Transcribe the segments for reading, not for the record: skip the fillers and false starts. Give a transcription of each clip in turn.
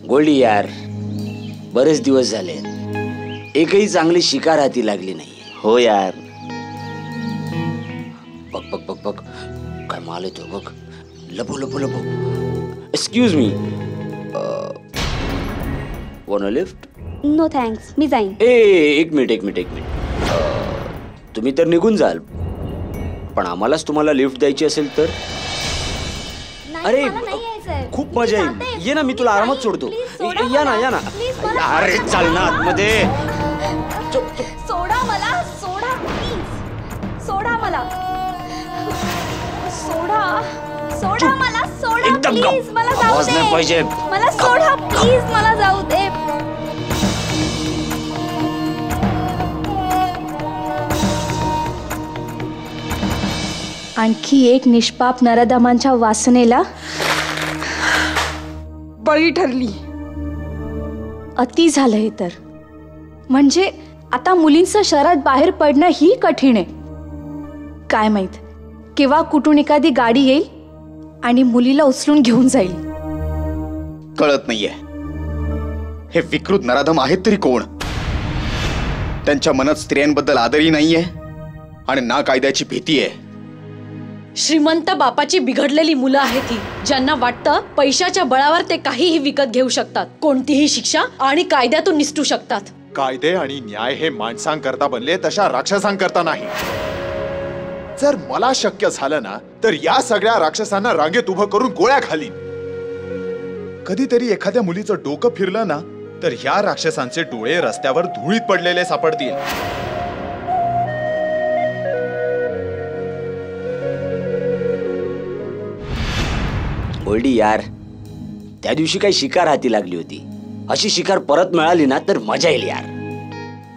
गोल्डी यार, बरेच दिवस झाले, एकही चांगली शिकार हाती लागली नाही. हो यार. बघ बघ बघ बघ, काय माल येतो बघ. लपो लपो लपो. Excuse me, want a lift? No thanks, मी जाईन. एक मिनिट. तुम्ही तर निघून जाल, पण आम्हालाच तुम्हाला लिफ्ट द्यायची असेल तर? अरे खूप मजा येईल, ये ना, मी तुला आरामात सोडतो. या ना. अरे चल ना आतमध्ये. सोडा मला, सोडा प्लीज, सोडा मला, सोडा मला, सोडा प्लीज, मला जाऊ दे. पाहिजे मला, सोडा प्लीज, मला जाऊ दे. आणखी एक निष्पाप नराधमांच्या वासनेला बळी ठरली. अति झालं हे तर. म्हणजे आता मुलींचं शहरात बाहेर पडणं ही कठीण आहे. काय माहित केव्हा कुठून एखादी गाडी येईल आणि मुलीला उचलून घेऊन जाईल. कळत नाहीये हे विकृत नराधम आहेत तरी कोण. त्यांच्या मनात स्त्रियांबद्दल आदरही नाहीये आणि ना कायद्याची भीती आहे. श्रीमंत बापाची बिघडलेली मुलं आहेत ही, ज्यांना वाटतं पैशाच्या बळावर ते काहीही विकत घेऊ शकतात, कोणतीही शिक्षा आणि कायद्यातून निसटू शकतात. कायदे आणि न्याय हे माणसांकरता बनले, तशा राक्षसांकरता नाही. जर मला शक्य झालं ना तर या सगळ्या राक्षसांना रांगेत उभं करून गोळ्या घालीन. कधीतरी एखाद्या मुलीचं डोकं फिरलं ना तर ह्या राक्षसांचे डोळे रस्त्यावर धुळीत पडलेले सापडतील. गोल्डी यार, त्या दिवशी काही शिकार हाती लागली होती. अशी शिकार परत मिळाली ना तर मजा येईल यार.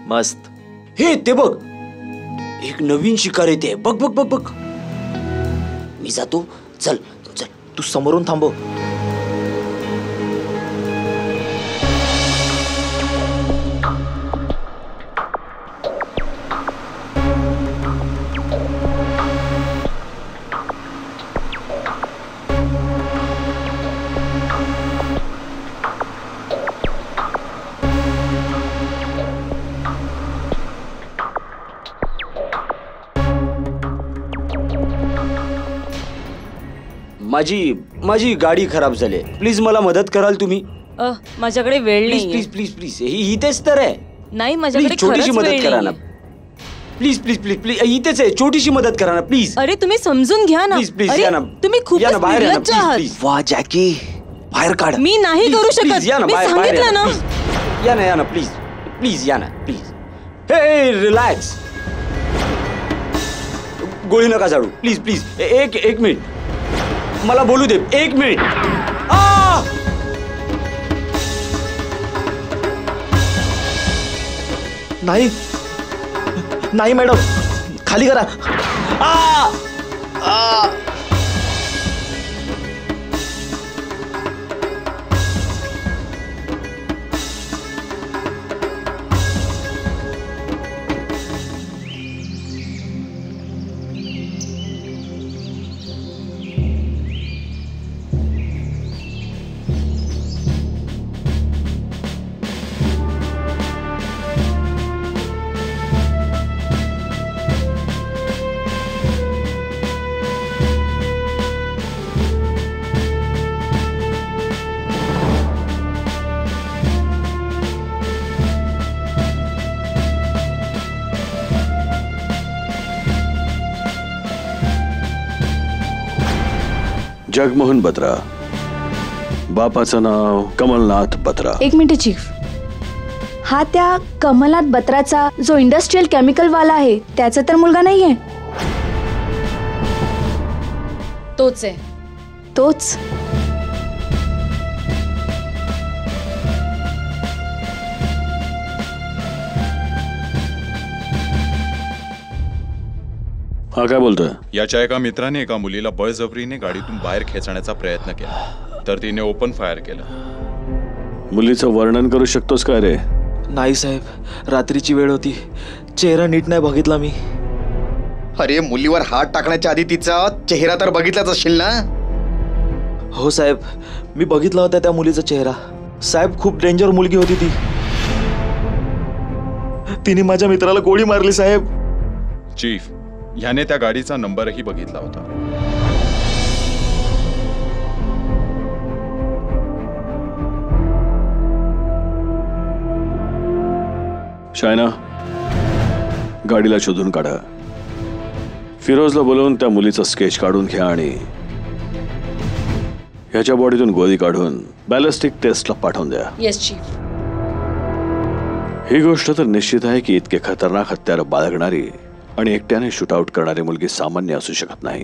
मस्त. हे ते बघ, एक नवीन शिकार येते. बघ बघ बघ बघ. मी जातो. चल चल. तू समोरून थांबव. माझी गाडी खराब झाली, प्लीज मला मदत कराल तुम्ही? माझ्याकडे वेळ नाही. प्लीज प्लीज प्लीज, इथेच तर आहे. नाही, माझ्याकडे छोटीशी मदत करा ना. प्लीज प्लीज प्लीज प्लीज, इथेच आहे, छोटीशी मदत करा ना प्लीज. अरे तुम्ही समजून घ्या ना. प्लीज प्लीज या ना. तुम्ही खूप निर्लज्ज आहात. वा जॅकी, बाहेर काढ. मी नाही करू शकत, मी सांगितलं ना. या ना प्लीज प्लीज, या ना प्लीज. हे रिलॅक्स, गोळी नका झाडू प्लीज प्लीज. एक मिनिट मला बोलू दे. 1 मिनिट. नाही नाही मॅडम, खाली करा. जगमोहन बत्रा, बापाचं नाव कमलनाथ बत्रा. एक मिनिट चीफ, हा त्या कमलनाथ बत्राचा जो इंडस्ट्रियल केमिकल वाला आहे त्याचा तर मुलगा नाहीये? तोच आहे. तोच. हा काय बोलतोय? याच्या एका मित्राने एका मुलीला बळजबरीने गाडीतून बाहेर खेचण्याचा प्रयत्न केला, तर तिने ओपन फायर केलं. मुलीचं वर्णन करू शकतोस काय रे? नाही साहेब, रात्रीची वेळ होती, चेहरा नीट नाही बघितला मी. अरे मुलीवर हात टाकण्याच्या आधी तिचा चेहरा तर बघितलाच असशील ना? हो साहेब, मी बघितला होता त्या मुलीचा चेहरा. साहेब, खूप डेंजर मुलगी होती ती. तिने माझ्या मित्राला गोळी मारली साहेब. चीफ, ह्याने त्या गाडीचा नंबरही बघितला होता. शायना, गाडीला शोधून काढा. फिरोजला बोलवून त्या मुलीचं स्केच काढून घ्या आणि ह्याच्या बॉडीतून गोळी काढून बॅलिस्टिक टेस्टला पाठवून द्या. Yes chief. ही गोष्ट तर निश्चित आहे की इतके खतरनाक हत्यार बाळगणारी आणि एकट्याने शूटआउट करणारी मुलगी सामान्य असू शकत नाही.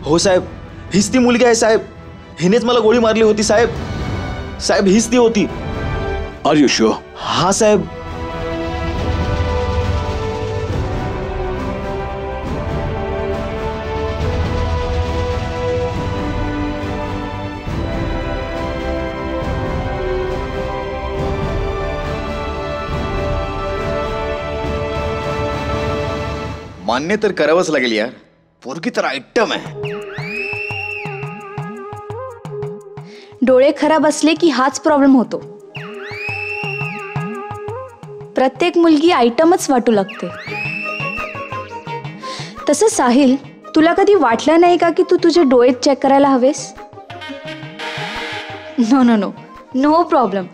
हो साहेब, हीच ती मुलगी आहे साहेब. हिनेच मला गोळी मारली होती साहेब. साहेब, हीच ती होती. Are you sure? हा साहेब. मान्य तर करावंच लागेल यार, पोरगी तर आयटम आहे. डोळे खराब असले की हाच प्रॉब्लेम होतो. प्रत्येक मुलगी आयटमच वाटू लागते. तसं साहिल, तुला कधी वाटलं नाही का की तू तुझे डोळे चेक करायला हवेस? No no no no problem.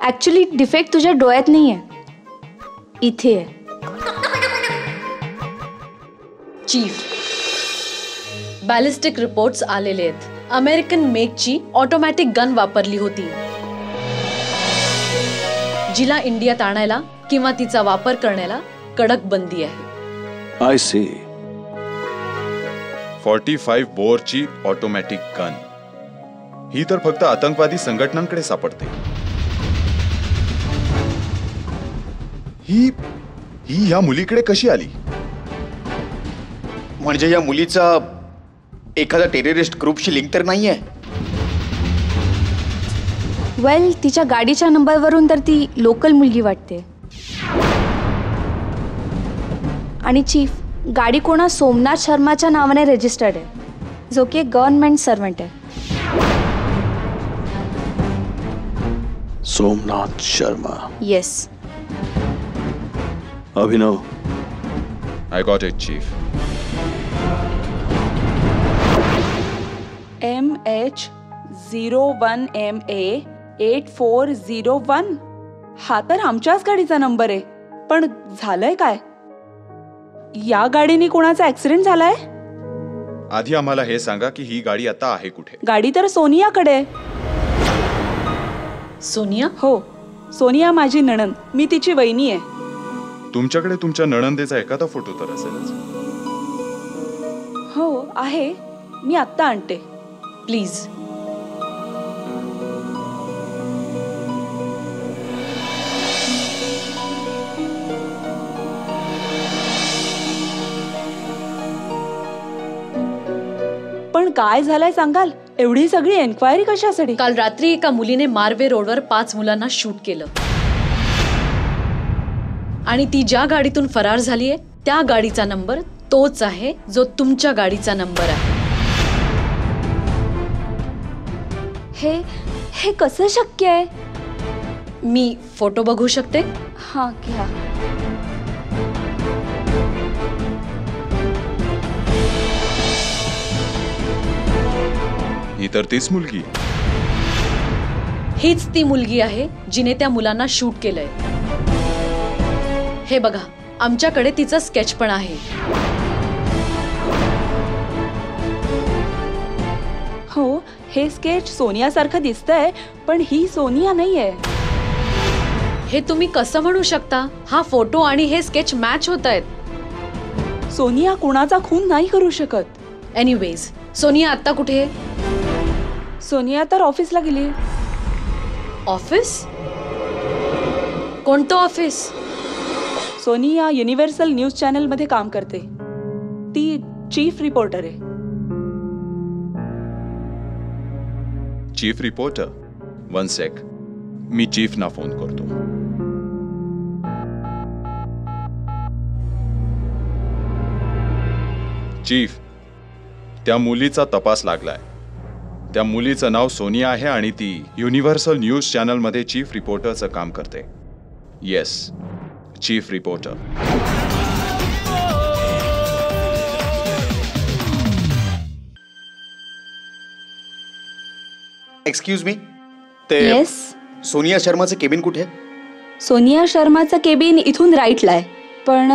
Actually defect तुझ्या डोळ्यात नाही आहे, इथे आहे. चीफ, बॅलिस्टिक रिपोर्ट्स आलेले आहेत. अमेरिकन मेकची ऑटोमॅटिक गन वापरली होती, जिला इंडियात आणायला किंवा तिचा वापर करण्याला कडक बंदी आहे. I see. 45 बोअरची ऑटोमॅटिक गन ही तर फक्त आतंकवादी संघटनांकडे सापडते. ही या मुलीकडे कशी आली? म्हणजे या मुलीचा एखादा टेररिस्ट ग्रुपशी लिंक तर नाहीये? वेल, तिच्या गाडीच्या नंबरवरून तर ती लोकल मुलगी वाटते. आणि चीफ, गाडी कोणा सोमनाथ शर्माच्या नावाने रजिस्टर्ड आहे, जो की एक गव्हर्नमेंट सर्वंट आहे. Somnath Sharma. Yes. Abhinav. I got it, Chief. MH01MA8401. हा तर आमच्याच गाडीचा नंबर आहे. पण झालंय काय? या गाडीने कोणाचा ऍक्सिडेंट झालाय? आधी आम्हाला हे सांगा की ही गाडी आता आहे कुठे? गाडी तर सोनियाकडे. सोनिया? हो, सोनिया माझी नणंद. मी तिची वहिनी आहे. तुमच्याकडे तुमच्या नणंदेचा एखादा फोटो तर असेलच. हो आहे, मी आत्ता आणते. प्लीज. पण काय झालंय सांगाल? एवढी सगळी एन्क्वायरी कशासाठी? काल रात्री एका मुलीने मार्वे रोडवर 5 मुलांना शूट केलं आणि ती ज्या गाडीतून फरार झालीये त्या गाडीचा नंबर तोच आहे जो तुमच्या गाडीचा नंबर आहे. हे कसं शक्य आहे? मी फोटो बघू शकते? हां, घ्या. ही तर तीच मुलगी. हीच ती मुलगी आहे जिने त्या मुलांना शूट केलंय. हे बघा, आमच्याकडे तिचं स्केच पण आहे. हो, हे स्केच सोनियासारखं दिसतंय, पण ही सोनिया नाहीये. हे तुम्ही कसं म्हणू शकता? हा फोटो आणि हे स्केच मॅच होत आहेत. सोनिया कुणाचा खून नाही करू शकत. एनिवेज, सोनिया आता कुठे आहे? सोनिया तर ऑफिसला गेली. ऑफिस? कोणतं office? Sonia universal news channel मध्ये काम करते. ती चीफ रिपोर्टर आहे. Chief reporter? 1 सेक, मी चीफना फोन करतो. चीफ, त्या मुलीचा तपास लागलाय. त्या मुलीचं नाव सोनिया आहे आणि ती युनिव्हर्सल न्यूज चॅनल मध्ये चीफ रिपोर्टरचं काम करते. Yes, chief reporter. Excuse me, ते येस. सोनिया शर्माचं केबिन कुठे? सोनिया शर्माचं केबिन इथून राईटला आहे, पण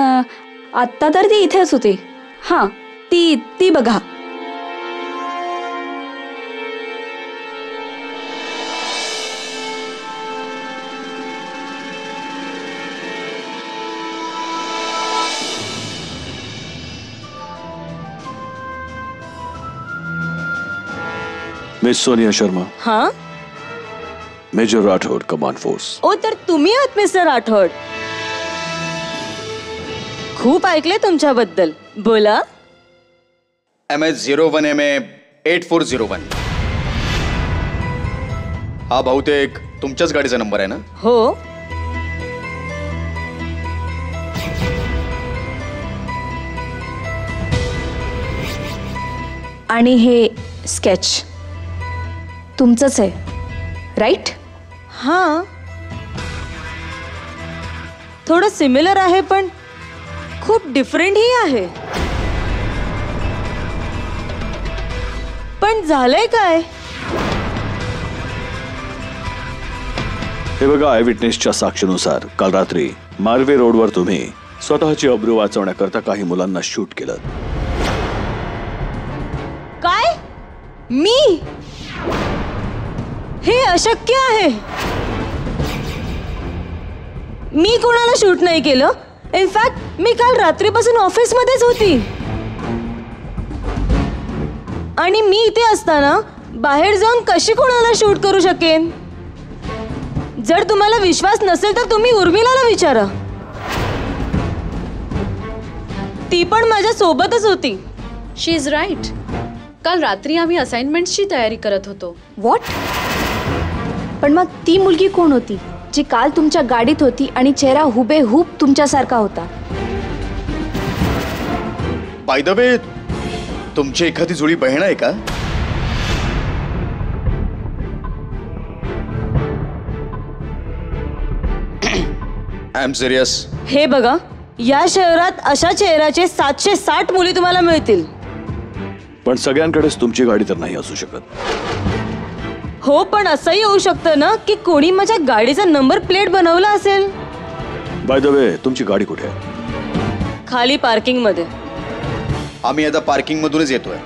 आत्ता तर ती इथेच होती. हां, ती बघा. मिस सोनिया शर्मा. हाँ, मेजर राठौड़, कमांड फोर्स. ओ तर तुम्ही आहात मिस्टर राठौड. खूप ऐकले तुमच्याबद्दल. बोला. MH01MA8401. हा बहुतेक तुमच्याच गाडीचा नंबर आहे ना? हो. आणि हे स्केच तुमचंच आहे, राईट? हां, थोडं सिमिलर आहे पण खूप डिफरंटही आहे. पण झालंय काय? हे बघा, आय विटनेसच्या साक्षीनुसार काल रात्री मार्वे रोडवर तुम्ही स्वतःची अब्रू वाचवण्याकरता काही मुलांना शूट केलं. काय? मी? हे अशक्य आहे. मी कोणाला शूट नाही केलं. इनफॅक्ट मी काल रात्रीपासून ऑफिसमध्येच होती आणि मी इथे असताना बाहेर जाऊन कशी कोणाला शूट करू शकेन? जर तुम्हाला विश्वास नसेल तर तुम्ही उर्मिलाला विचारा. ती पण माझ्या सोबतच होती. शी इज राईट. काल रात्री आम्ही असाइनमेंटची तयारी करत होतो. व्हॉट? पण मग ती मुलगी कोण होती जी काल तुमच्या गाडीत होती आणि चेहरा हुबेहूब तुमच्यासारखा होता? बाय द वे, तुमची एखादी जुळी बहीण आहे का? I am serious. हे बघा, या शहरात अशा चेहऱ्याचे 760 मुली तुम्हाला मिळतील. पण सगळ्यांकडेच तुमची गाडी तर नाही असू शकत. हो, पण असंही होऊ शकतं ना की कोणी माझ्या गाडीचा नंबर प्लेट बनवला असेल. बाय द वे, तुमची गाडी कुठे आहे? खाली पार्किंग मध्ये. आम्ही आता पार्किंग मधूनच येतोय.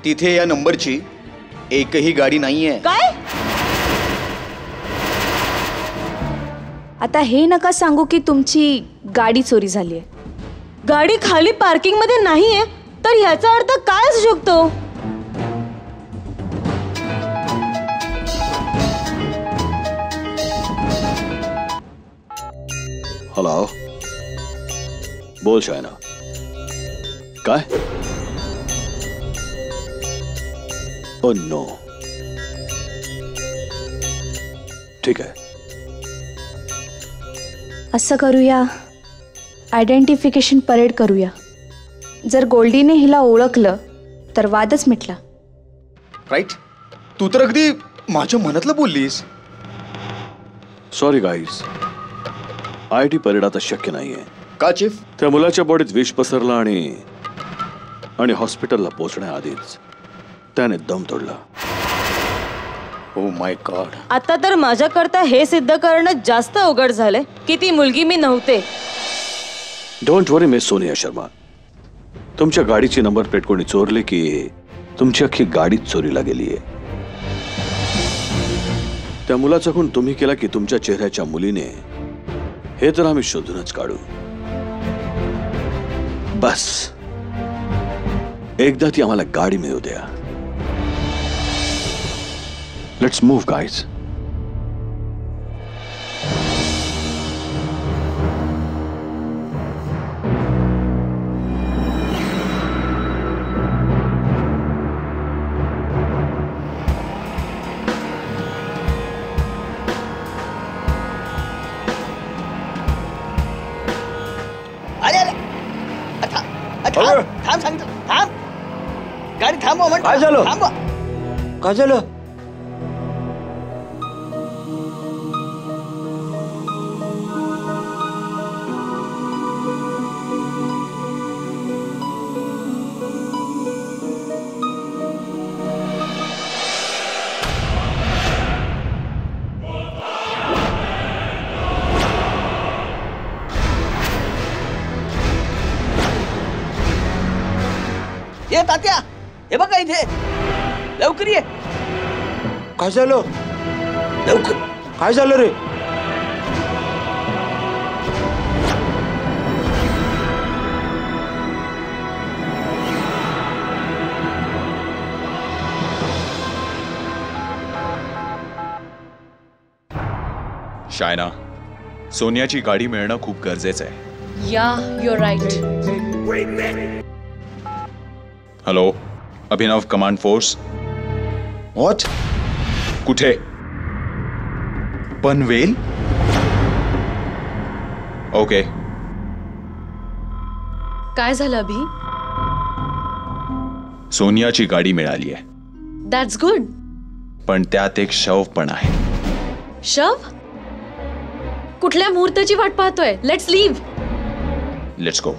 तिथे या नंबरची एकही गाडी नाहीये. काय? आता हे नका सांगू की तुमची गाडी चोरी झाली आहे. गाडी खाली पार्किंग मध्ये नाहीये तर ह्याचा अर्थ काय असू शकतो? हॅलो, बोल शायना. काय? Oh no. ठीक आहे, असं करूया, आयडेंटिफिकेशन परेड करूया. जर गोल्डीने हिला ओळखलं तर वादच मिटला. राईट. तू तर अगदी माझ्या मनातलं बोललीस. सॉरी गाईज, IT परेड आता शक्य नाहीये. का चीफ? त्या मुलाच्या बॉडीत विष पसरला आणि हॉस्पिटलला पोहोचण्याआधीच त्याने दम तोडला. Oh my God. आता तर माझ्याकरता हे सिद्ध करणं जास्त अवघड झालंय की ती मुलगी मी नव्हते. Don't worry miss Sonia Sharma. तुमच्या गाडीची नंबर प्लेट कोणी चोरली की तुमची अख्खी गाडीच चोरीला गेलीये. त्या मुलाचा खून तुम्ही केला की तुमच्या चेहऱ्याच्या मुलीने, हे तर आम्ही शोधूनच काढू. बस एकदा ती आम्हाला गाडी मिळू द्या. Let's move guys. थांब सांगतो, थांब. गाडी थांबवा म्हणतो. काय झालं? थांबवा. काय झालं? ये तात्या, हे बघा इथे. लवकर ये. काय झालं? लवकर. काय झालं रे? शायना, सोनियाची गाडी मिळणं खूप गरजेचं आहे. Yeah, you're right. Hello, Abhinav command force. What? कुठे? पनवेल? ओके. काय झालं अभि? सोनियाची गाडी मिळाली आहे. That's good. पण त्यात एक शव पण आहे. शव? कुठल्या मुहूर्ताची वाट पाहतोय? Let's leave. Let's go.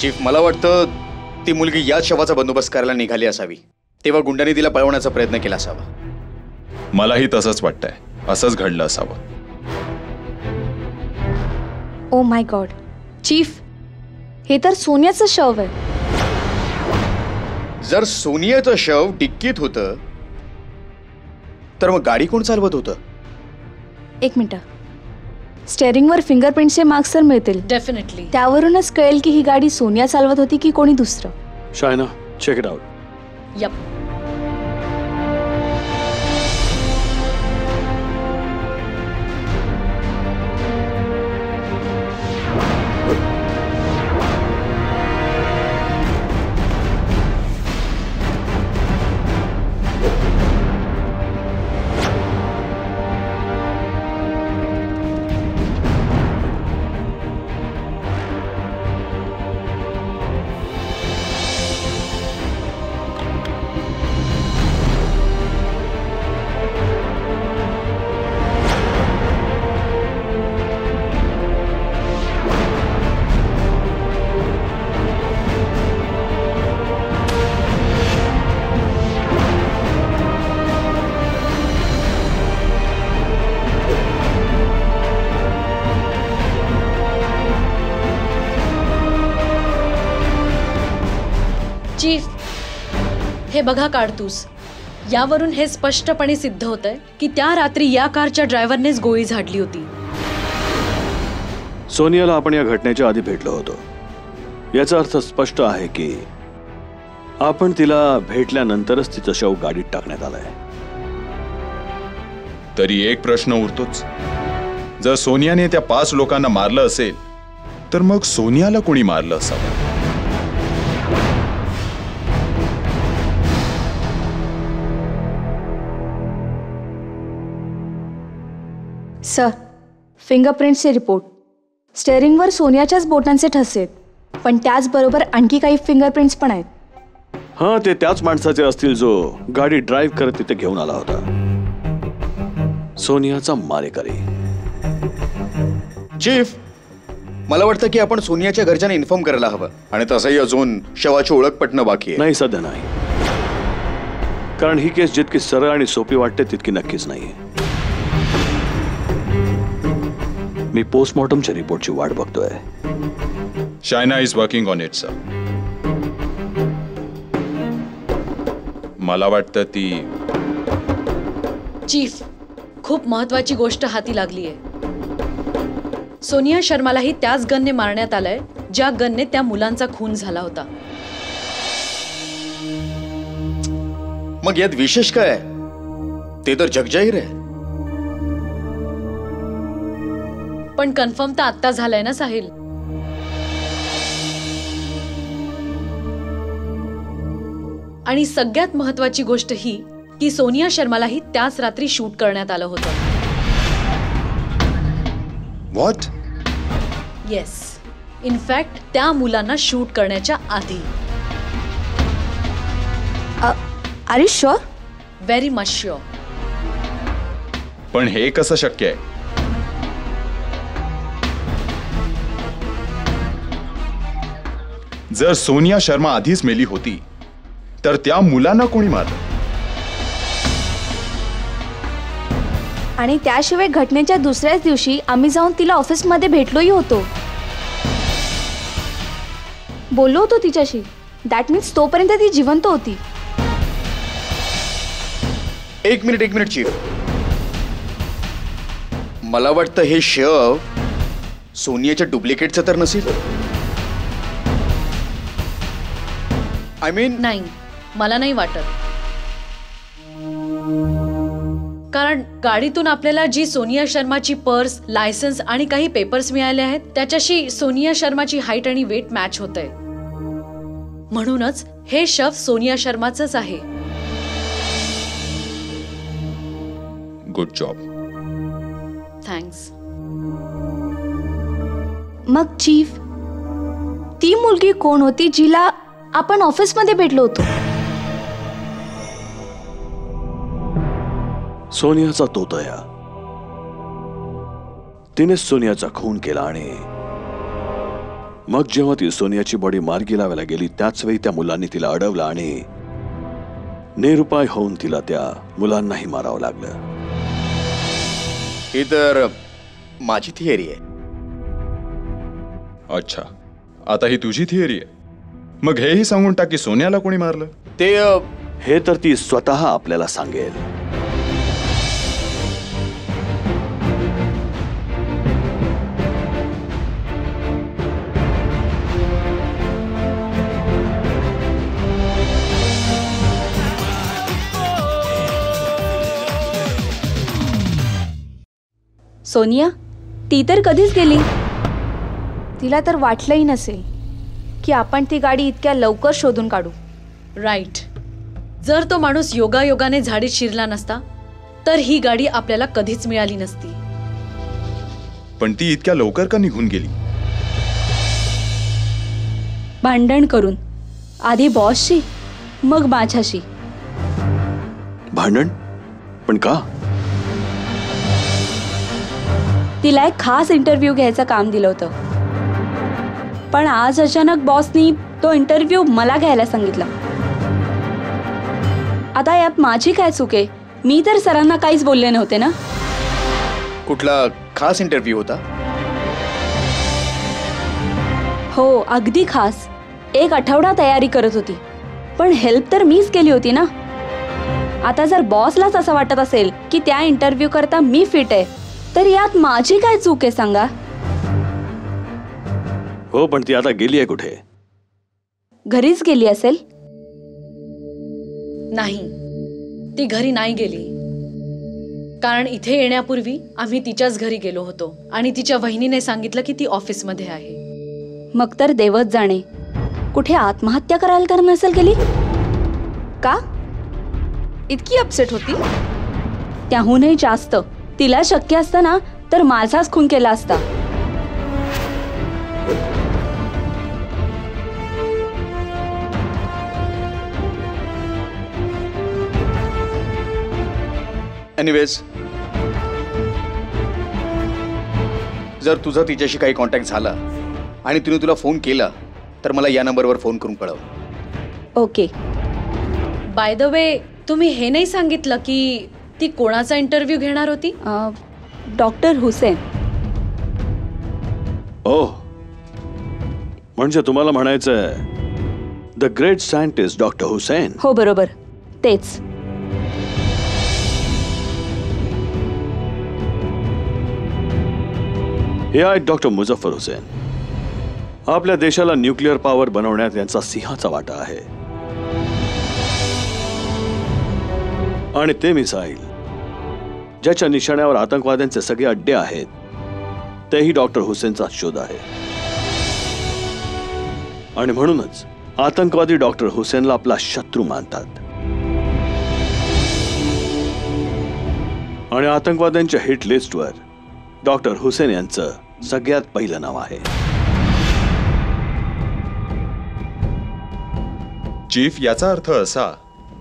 Chief, मला वाटतं ती मुलगी याच शवाचा बंदोबस्त करायला निघाली असावी. तेव्हा गुंडांनी तिला पळवण्याचा प्रयत्न केला असावा. मलाही तसंच वाटतंय. असंच घडलं असावं. ओ माय गॉड चीफ, हे तर सोनियाचं शव आहे. जर सोनियाचं शव डिक्कीत होतं तर मग गाडी कोण चालवत होतं? एक मिनिट, स्टेअरिंगवर फिंगरप्रिंटचे मार्क्स तर मिळतील. डेफिनेटली. त्यावरूनच कळेल की ही गाडी सोनिया चालवत होती की कोणी दुसरं. Shaina, check it out. Yup. Chief, हे बघा काढतूस, यावरून हे स्पष्टपणे सिद्ध होतंय की त्या रात्री या कारच्या ड्रायव्हरनेच गोळी झाडली होती. सोनियाला आपण या घटनेच्या आधी भेटलो होतो. याचा अर्थ स्पष्ट आहे की आपण तिला भेटल्यानंतरच तिचं शव गाडीत टाकण्यात आलंय. तरी एक प्रश्न उरतोच. जर सोनियाने त्या 5 लोकांना मारलं असेल तर मग सोनियाला कोणी मारलं असावं? Sir, फिंगरप्रिंटचे report. स्टेअरिंगवर सोनियाच्याच बोटांचे ठसे आहेत, पण त्याचबरोबर आणखी काही फिंगरप्रिंट्स पण आहेत. हां, ते त्याच माणसाचे असतील जो गाडी ड्राईव्ह करत तिथे घेऊन आला होता. सोनियाचा मारेकरी. चीफ, मला वाटतं की आपण सोनियाच्या घरच्यांना इन्फॉर्म करायला हवं. आणि तसंही अजून शवाची ओळख पटणं बाकी आहे. नाही, सध्या नाही. कारण ही केस जितकी सरळ आणि सोपी वाटते तितकी नक्कीच नाहीये. मी पोस्टमॉर्टमच्या रिपोर्टची वाट बघतोय. Shaina is working on it sir. मला वाटतं ती. चीफ, खूप महत्वाची गोष्ट हाती लागलीये. सोनिया शर्मालाही त्याच गनने मारण्यात आलंय ज्या गनने त्या मुलांचा खून झाला होता. मग यात विशेष काय? ते तर जगजाहीर आहे. पण कन्फर्म तर आत्ता झालंय ना साहिल. आणि सगळ्यात महत्वाची गोष्ट ही की सोनिया शर्मालाही त्याच रात्री शूट करण्यात आलं होतं. व्हॉट? येस, इनफॅक्ट त्या मुलांना शूट करण्याच्या आधी. Are you sure? Very much sure. पण हे कसं शक्य आहे? जर सोनिया शर्मा आधीच मेली होती तर त्या मुलांना कोणी मारलं? आणि त्याशिवाय घटनेच्या दुसऱ्याच दिवशी आम्ही जाऊन तिला ऑफिसमध्ये भेटलोही होतो, बोललो होतो तिच्याशी. दॅट मीन्स तोपर्यंत ती जिवंत होती. एक मिनिट चीफ. मला वाटतं हे शव सोनियाच्या डुप्लिकेटचं तर नसेल? आय मीन नाही, मला नाही वाटत. कारण गाडीतून आपल्याला जी सोनिया शर्माची पर्स, लायसन्स आणि काही पेपर्स मिळाले आहेत त्याच्याशी सोनिया शर्माची हाईट आणि वेट मॅच होतंय. म्हणूनच हे शव सोनिया शर्माचंच आहे. Good job. थँक्स. मग चीफ, ती मुलगी कोण होती जिला आपण ऑफिसमध्ये भेटलो होतो? सोनियाचा तोतया. तिने सोनियाचा खून केला आणि मग जेव्हा ती सोनियाची बॉडी मार्गी लावायला गेली त्याच वेळी त्या मुलांनी तिला अडवलं आणि निरुपाय होऊन तिला त्या मुलांनाही मारावं लागलं. ही तर माझी थिअरी आहे. अच्छा, आता ही तुझी थिअरी आहे. मग हेही सांगून टाक की सोन्याला कोणी मारलं. ते हे तर ती स्वतः आपल्याला सांगेल. सोनिया ती तर कधीच गेली. तिला तर वाटलंही नसेल की आपण ती गाडी इतक्या लवकर शोधून काढू. राईट. जर तो माणूस योगायोगाने झाडीत शिरला नसता तर ही गाडी आपल्याला कधीच मिळाली नसती. पण ती इतक्या लवकर का निघून गेली? भांडण करून, आधी बॉसशी मग माझ्याशी. भांडण? पण का? तिला एक खास इंटरव्ह्यू घ्यायचं काम दिलं होतं, पण आज अचानक बॉसनी तो इंटरव्ह्यू मला घ्यायला सांगितलं. आता यात माझी काय चूक आहे? मी तर सरांना काहीच बोलले नव्हते ना. कुठला खास इंटरव्ह्यू होता? हो, अगदी खास. 1 आठवडा तयारी करत होती, पण हेल्प तर मीच केली होती ना. आता जर बॉसलाच असं वाटत असेल की त्या इंटरव्ह्यू करता मी फिट आहे, तर यात माझी काय चूक आहे सांगा? हो, पण ती आता गेली आहे कुठे? घरीच गेली असेल. नाही, ती घरी नाही गेली. कारण इथे येण्यापूर्वी आम्ही तिच्याच घरी गेलो होतो आणि तिच्या वहिनीने सांगितलं की ती ऑफिसमध्ये आहे. मग तर देवच जाणे, कुठे आत्महत्या करायला तर नसेल गेली? का इतकी अपसेट होती? त्याहूनही जास्त. तिला शक्य असतं ना तर माझाच खून केला असता. एनिवेज, जर तुझा तिच्याशी काही कॉन्टॅक्ट झाला आणि तिने तुला फोन केला तर मला या नंबरवर फोन करून कळव. ओके. बाय द वे, तुम्ही हे नाही सांगितलं की ती कोणाचा इंटरव्ह्यू घेणार होती? डॉक्टर हुसेन. ओह, म्हणजे तुम्हाला म्हणायचंय the great scientist doctor Hussain? हो बरोबर, तेच. हे आहेत डॉक्टर मुझफ्फर हुसेन. आपल्या देशाला न्यूक्लिअर पॉवर बनवण्यात यांचा सिंहाचा वाटा आहे. आणि ते मिसाईल ज्याच्या निशाण्यावर आतंकवाद्यांचे सगळे अड्डे आहेत, तेही डॉक्टर हुसेनचा शोध आहे. आणि म्हणूनच आतंकवादी डॉक्टर हुसेनला आपला शत्रू मानतात. आणि आतंकवाद्यांच्या हिट लिस्टवर डॉक्टर हुसेन यांचं सगळ्यात पहिलं नाव आहे. चीफ, याचा अर्थ असा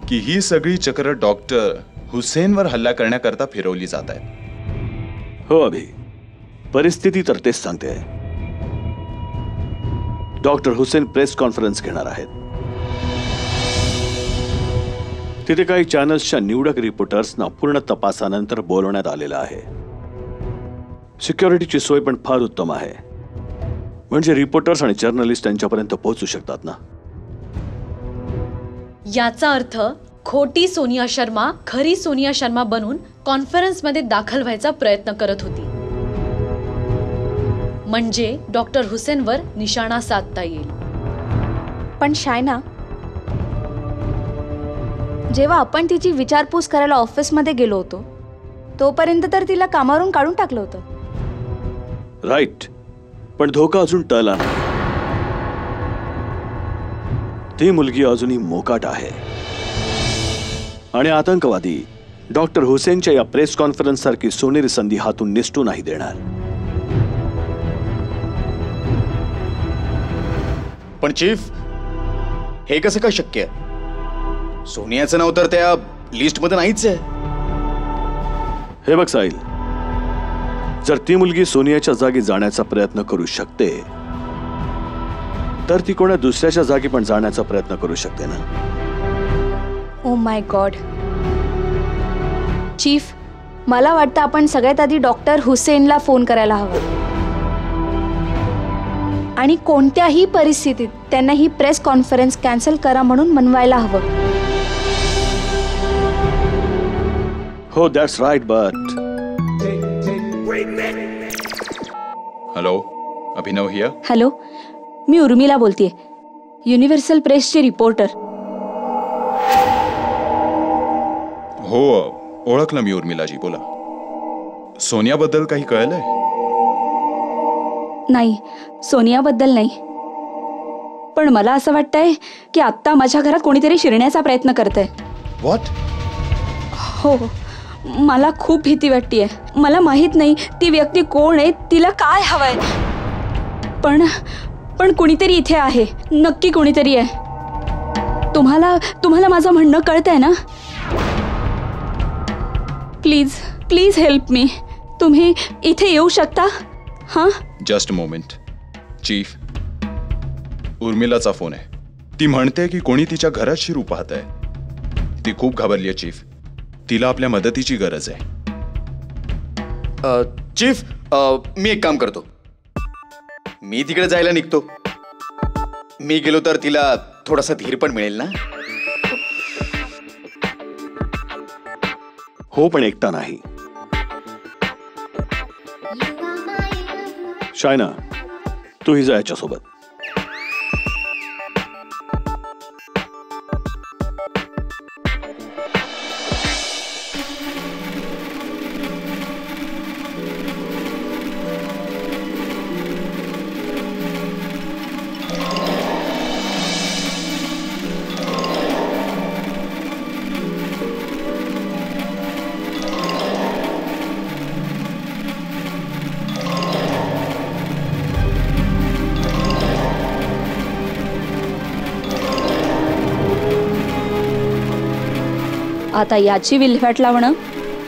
की ही सगळी चक्र डॉक्टर हुसेनवर हल्ला करण्याकरता फिरवली जात आहेत. हो अभि, परिस्थिती तर तेच सांगते. डॉक्टर हुसेन प्रेस कॉन्फरन्स घेणार आहेत. तिथे काही चॅनल्सच्या निवडक रिपोर्टर्सना पूर्ण तपासानंतर बोलवण्यात आलेलं आहे. सिक्युरिटीची सोय पण फार उत्तम आहे, म्हणजे रिपोर्टर्स आणि जर्नलिस्ट त्यांच्यापर्यंत पोहोचू शकतात ना. याचा अर्थ खोटी सोनिया शर्मा खरी सोनिया शर्मा बनून कॉन्फरन्समध्ये दाखल व्हायचा प्रयत्न करत होती. म्हणजे डॉक्टर हुसेनवर निशाणा साधता येईल. पण शायना, जेव्हा आपण तिची विचारपूस करायला ऑफिसमध्ये गेलो होतो, तोपर्यंत तर तिला कामावरून काढून टाकलं होतं. राईट, पण धोका अजून टळला नाही. ती मुलगी अजूनही मोकाट आहे. आणि आतंकवादी डॉक्टर हुसेनच्या या प्रेस कॉन्फरन्स सारखी सोनेरी संधी हातून निसटू नाही देणार. पण चीफ, हे कसं काय शक्य? सोनियाचं नाव तर त्या लिस्टमध्ये नाहीच आहे. हे बघ साहिल, जर ती मुलगी सोनियाच्या जागी जाण्याचा प्रयत्न करू शकते, तर ती कोणा दुसऱ्याच्या जागी पण जाण्याचा प्रयत्न करू शकते ना. Oh my God. चीफ, मला वाटतं आपण सगळ्यात आधी डॉक्टर हुसेनला फोन करायला हवा. आणि कोणत्याही परिस्थितीत त्यांना ही प्रेस कॉन्फरन्स कॅन्सल करा म्हणून मनवायला हवं. हो, that's right, but hello, Abhinav here. Hello, मी उर्मिला बोलतेय, युनिव्हर्सल प्रेसची रिपोर्टर. हो, ओळखलं मी उर्मिलाजी. बोला. सोनियाबद्दल काही कळलंय? नाही, सोनियाबद्दल नाही, पण मला असं वाटतंय की आत्ता माझ्या घरात कोणीतरी शिरण्याचा प्रयत्न करतंय. व्हॉट? हो, मला खूप भीती वाटतेय. मला माहित नाही ती व्यक्ती कोण आहे, तिला काय हवंय, पण कुणीतरी इथे आहे, नक्की कुणीतरी आहे. तुम्हाला माझं म्हणणं कळतंय ना? Please please help me. तुम्ही इथे येऊ शकता? हां, जस्ट मोमेंट. चीफ, उर्मिलाचा फोन आहे. ती म्हणते की कोणी तिच्या घरात शिरू पाहत आहे. ती खूप घाबरली आहे चीफ. तिला आपल्या मदतीची गरज आहे. चीफ, मी एक काम करतो, मी तिकडे जायला निघतो. मी गेलो तर तिला थोडासा धीर पण मिळेल ना? हो, पण एकटा नाही. शायना, तूही जा याच्यासोबत. आता याची विल्हेवाट लावणं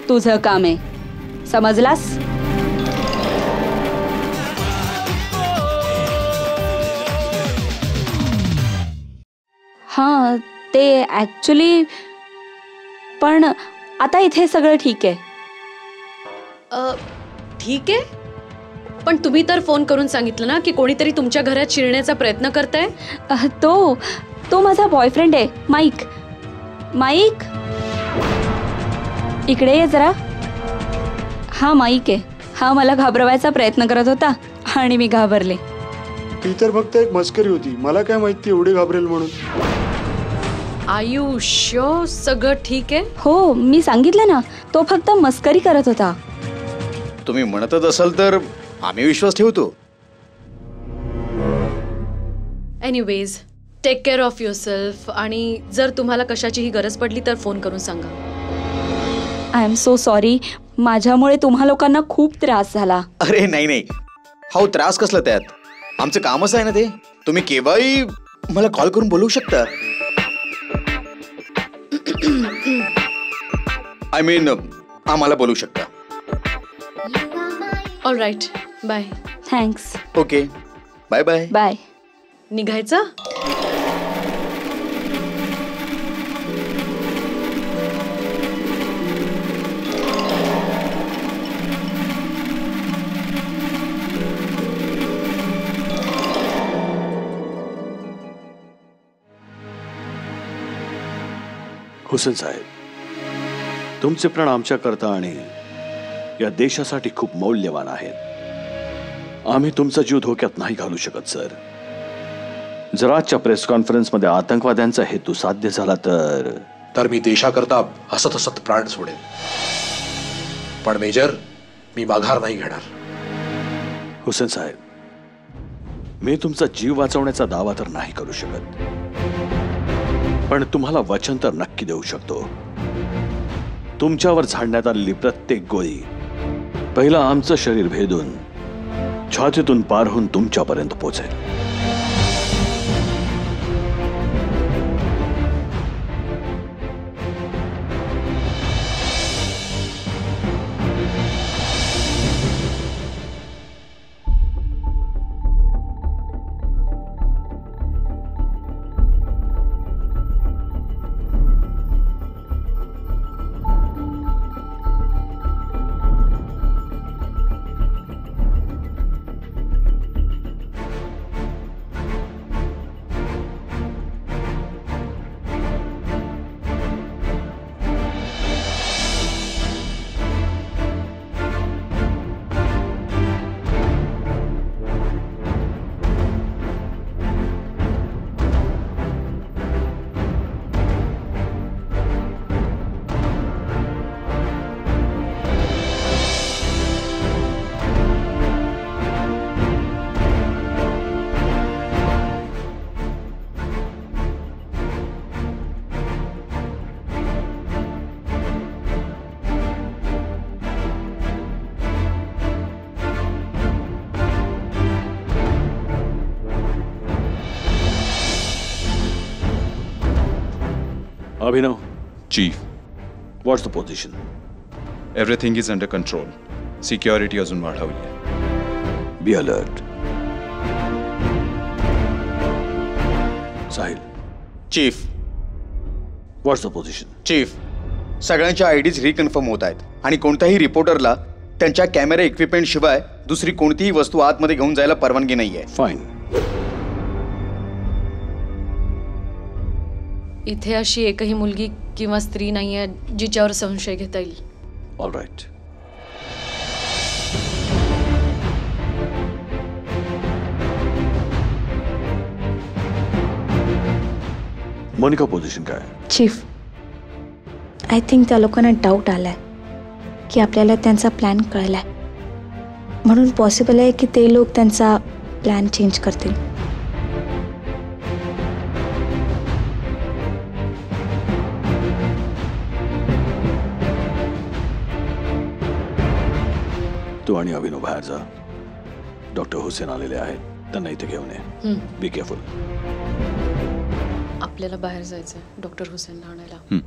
तुझं काम आहे, समजलास? हां, ते ॲक्च्युली, पण आता इथे सगळं ठीक आहे. ठीक आहे, पण तुम्ही तर फोन करून सांगितलं ना की कोणीतरी तुमच्या घरात शिरण्याचा प्रयत्न करताय. तो माझा बॉयफ्रेंड आहे, माईक. माईक, इकडे ये जरा. हा माईक आहे. हा मला घाबरवायचा प्रयत्न करत होता आणि मी घाबरले. ती तर फक्त एक मस्करी होती, मला काय माहिती एवढी घाबरेल म्हणून. आयुष्य सगळं ठीक आहे? हो, मी सांगितलं ना, तो फक्त मस्करी करत होता. तुम्ही म्हणतच असाल तर आम्ही विश्वास ठेवतो. Anyways, take care of yourself, आणि जर तुम्हाला कशाचीही गरज पडली तर फोन करून सांगा. आय एम सो सॉरी, माझ्यामुळे तुम्हा लोकांना खूप त्रास झाला. अरे नाही, हा त्रास कसला त्यात? आमचं कामच आहे ना ते. तुम्ही केव्हाही मला कॉल करून बोलवू शकता. आय मीन, आम्हाला बोलू शकता. All right, bye. Thanks. Okay, bye bye. Bye. निघायचं? हुसेन साहेब, तुमचे प्राण आमच्याकरता आणि या देशासाठी खूप मौल्यवान आहेत. आम्ही तुमचा जीव धोक्यात नाही घालू शकत सर. जर आजच्या प्रेस कॉन्फरन्समध्ये आतंकवाद्यांचा हेतू साध्य झाला तर मी देशाकरता हसत हसत प्राण सोडेन. पण मेजर, मी माघार नाही घेणार. हुसेन साहेब, मी तुमचा जीव वाचवण्याचा दावा तर नाही करू शकत, पण तुम्हाला वचन तर नक्की देऊ शकतो. तुमच्यावर झाडण्यात आलेली प्रत्येक गोळी पहिला आमचं शरीर भेदून छातीतून पार होऊन तुमच्यापर्यंत पोहोचेल. Abhinav, chief, what's the position? Everything is under control. Security अजून वाढवली आहे. Be alert. Sahil. Chief. What's the position? Chief, सगळ्यांच्या आयडीज रिकन्फर्म होत आहेत आणि कोणत्याही रिपोर्टरला त्यांच्या कॅमेरा इक्विपमेंट शिवाय दुसरी कोणतीही वस्तू आतमध्ये घेऊन जायला परवानगी नाहीये. फाईन. इथे अशी एकही मुलगी किंवा स्त्री नाहीये जिच्यावर संशय घेता येईल. All right. मोनिका, पोझिशन काय? चीफ, आय थिंक त्या लोकांना डाऊट आलाय की आपल्याला त्यांचा प्लॅन कळलाय, म्हणून पॉसिबल आहे की ते लोक त्यांचा प्लॅन चेंज करतील. तू आणि अभिनव बाहेर जा. डॉक्टर हुसेन आलेले आहेत, त्यांना इथे घेऊन ये. Be careful. आपल्याला बाहेर जायचंय डॉक्टर हुसेनला आणायला.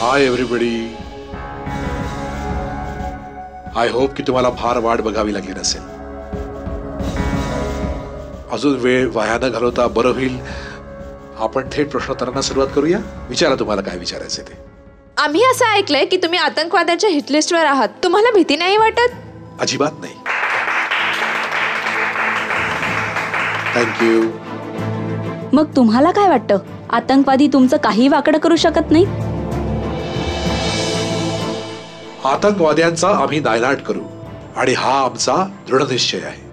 Hi everybody. आय होप की तुम्हाला फार वाट बघावी लागली नसेल. अजून वेळ वाया न घालवता बरं होईल आपण थेट प्रश्नोत्तरांना सुरुवात करूया. विचारा तुम्हाला काय विचारायचं ते. आम्ही असं ऐकलंय की तुम्ही आतंकवाद्यांच्या हिटलिस्टवर आहात. तुम्हाला भीती नाही वाटत? अजिबात नाही. थँक्यू. मग तुम्हाला काय वाटतं, आतंकवादी तुमचं काही वाकडं करू शकत नाही? आतंकवाद्यांचा आम्ही नायनाट करू आणि हा आमचा दृढ निश्चय आहे.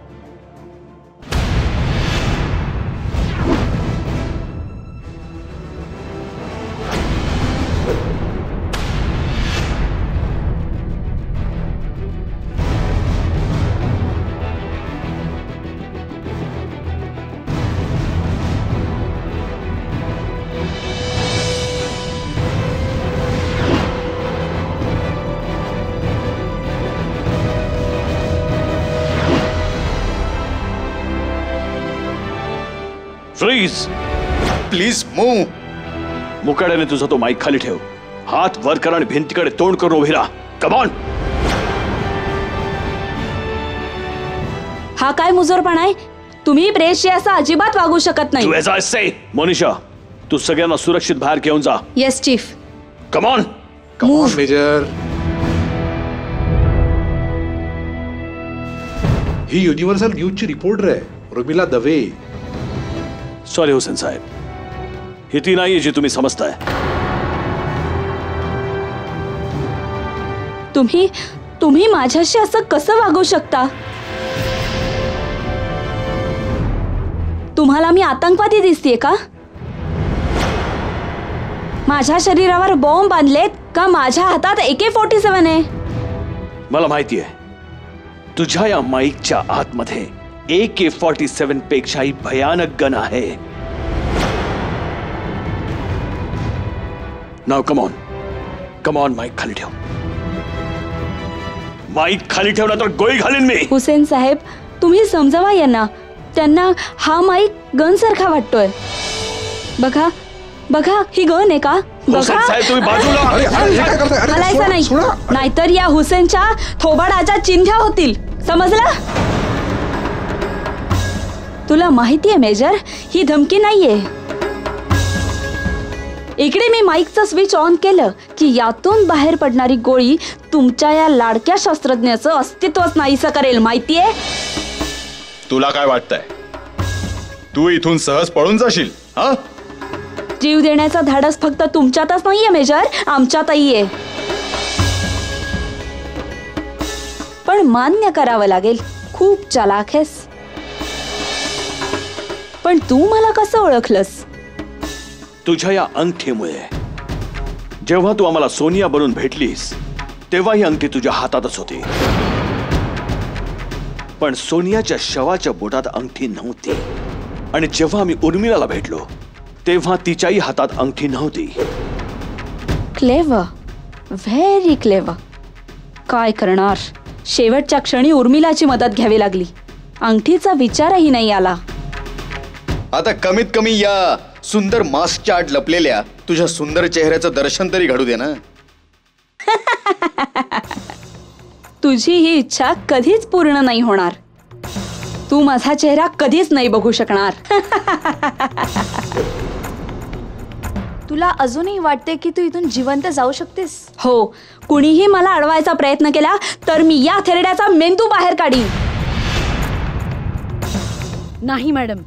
Please move. मुकाड्याने तुझा तो माईक खाली ठेव. हात वर कर आणि भिंतीकडे तोंड करून उभी राहा. Come on. हा काय मुजोरपणा आहे? तुम्ही प्रेसशी असं अजिबात वागू शकत नाही. तू एज आय से. मोनिशा, तू सगळ्यांना सुरक्षित बाहेर घेऊन जा. Yes chief. Come on. Come on major. ही युनिव्हर्सल न्यूजची रिपोर्टर आहे उर्मिला दवे. सॉरी हुसेन साहेब, ही ती नाहीये जी तुम्ही समजताय. तुम्ही माझ्याशी असं कसं वागू शकता? तुम्हाला मी आतंकवादी दिसतेय का? माझ्या शरीरावर बॉम्ब बांधलेत का माझ्या हातात AK-47 आहे? मला माहिती आहे तुझ्या या माईकच्या आतमध्ये AK-47 पेक्षाही भयानक गन आहे. नाव कम ऑन माईक खाली ठेव. माईक खाली ठेवला तर गोळी घालीन मी. हुसेन साहेब, तुम्ही समजावा यांना. त्यांना हा माईक गन सारखा वाटतोय. बघा ही गन आहे का? हुसेन साहेब, तुम्ही बाजूला हलायचं नाही, नाहीतर या हुसेनच्या थोबाडाच्या चिंध्या होतील. समजलं? तुला माहितीये मेजर, ही धमकी नाहीये. इकडे मी माईकचं स्विच ऑन केलं की यातून बाहेर पडणारी गोळी तुमच्या या लाडक्या शास्त्रज्ञाचं अस्तित्वच नाहीसं करेल. माहितीये? तुला काय वाटतंय, तू इथून सहज पळून जाशील? हा, जीव देण्याचा धाडस फक्त तुमच्यातच नाहीये मेजर, आमच्यातही आहे. पण मान्य करावं लागेल, खूप चालाक आहेस. पण तू मला कसं ओळखलंस? तुझ्या या अंगठीमुळे. जेव्हा तू आम्हाला सोनिया बनून भेटलीस तेव्हा ही अंगठी तुझ्या हातातच होती. पण सोनियाच्या शवाच्या बोटात अंगठी नव्हती. आणि जेव्हा आम्ही उर्मिलाला भेटलो तेव्हा तिच्याही हातात अंगठी नव्हती. Clever, very clever. काय करणार, शेवटच्या क्षणी उर्मिलाची मदत घ्यावी लागली. अंगठीचा विचारही नाही आला. आता कमीत कमी या सुंदर मास्कच्या आड लपलेल्या तुझ्या सुंदर चेहऱ्याचं दर्शन तरी घडू दे ना. तुझी ही इच्छा कधीच पूर्ण नाही होणार. तू माझा चेहरा कधीच नाही बघू शकणार. तुला अजूनही वाटते की तू इथून जिवंत जाऊ शकतेस? हो, कुणीही मला अडवायचा प्रयत्न केला तर मी या थेरड्याचा मेंदू बाहेर काढीन. नाही मॅडम,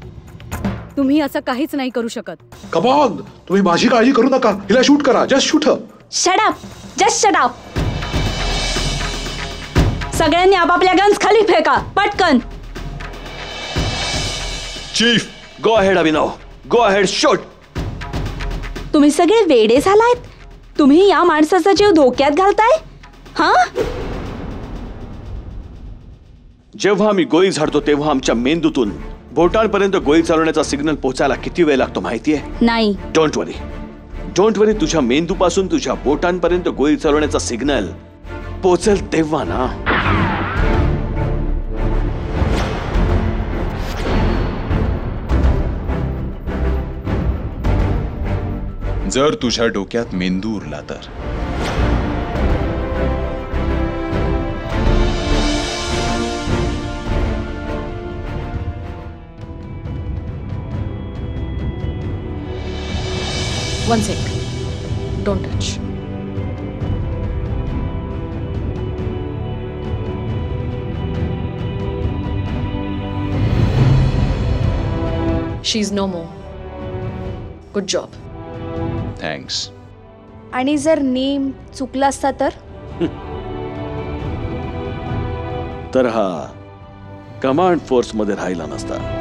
तुम्ही असं काहीच नाही करू शकत. कम ऑन, तुम्ही माझी काळजी करू नका. हिला शूट करा, just shoot. Shut up, just shut up. सगळ्यांनी आपापल्या गन्स खाली फेका, पटकन. चीफ, गो अहेड अभिनव, गो अहेड, शूट. तुम्ही सगळे वेडे झालायत? तुम्ही या माणसाचा जीव धोक्यात घालताय? हा? जेव्हा आम्ही गोळी झाडतो तेव्हा आमच्या मेंदूतून बोटांपर्यंत गोळी चालवण्याचा सिग्नल पोहोचायला किती वेळ लागतो माहितीये? नाही. डोंट वरी, तुझ्या मेंदूपासून तुझ्या बोटांपर्यंत गोळी चालवण्याचा सिग्नल पोहोचेल तेव्हा ना. जर तुझ्या डोक्यात मेंदू उरला तर. One sec, don't touch. She is no more. Good job. Thanks. आणि जर नेम चुकला असता तर हा कमांड फोर्स मध्ये राहिला नसता.